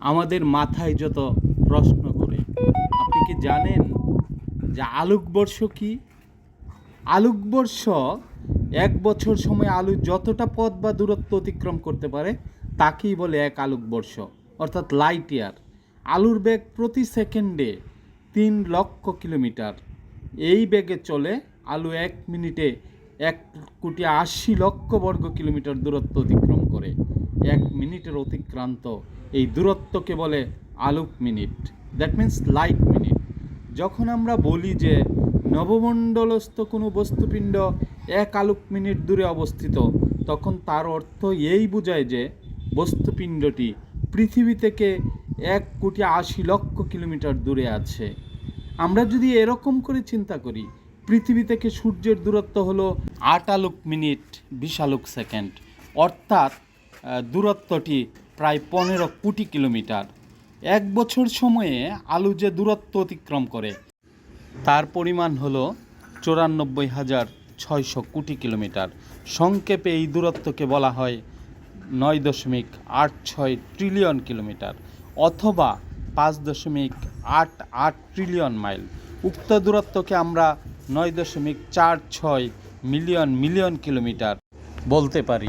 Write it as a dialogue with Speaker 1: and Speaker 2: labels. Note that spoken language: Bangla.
Speaker 1: আমাদের মাথায় যত প্রশ্ন করে। আপনি কি জানেন যে আলোকবর্ষ কি? আলোকবর্ষ 1 বছর সময় আলো যতটা পথ বা দূরত্ব অতিক্রম করতে পারে তাকেই বলে 1 আলোকবর্ষ, অর্থাৎ লাইট ইয়ার। আলোর বেগ প্রতি সেকেন্ডে 3 লক্ষ কিলোমিটার। এই বেগে চলে আলো 1 মিনিটে 1,80,00,000 বর্গ কিলোমিটার দূরত্ব অতিক্রম করে। 1 মিনিটের অতিক্রান্ত এই দূরত্বকে বলে আলোক minute, that means light minute. যখন আমরা বলি যে নবমণ্ডলস্থ কোনো বস্তুপিণ্ড 1 আলোক মিনিট দূরে অবস্থিত, তখন তার অর্থ এই বোঝায় যে বস্তুপিণ্ডটি পৃথিবী থেকে 1,80,00,000 কিলোমিটার দূরে আছে। আমরা যদি এরকম করে চিন্তা করি, পৃথিবী থেকে সূর্যের দূরত্ব হলো 8 আলোক মিনিট 20 আলোক সেকেন্ড, অর্থাৎ দূরত্বটি প্রায় 15 কোটি কিলোমিটার। 1 বছর সময়ে আলো যে দূরত্ব অতিক্রম করে তার পরিমাণ হলো 94,600 কোটি কিলোমিটার। সংক্ষেপে এই দূরত্বকে বলা হয় 9.86 ট্রিলিয়ন কিলোমিটার অথবা 5.88 ট্রিলিয়ন মাইল। উক্ত দূরত্বকে আমরা 9.46 মিলিয়ন কিলোমিটার বলতে পারি।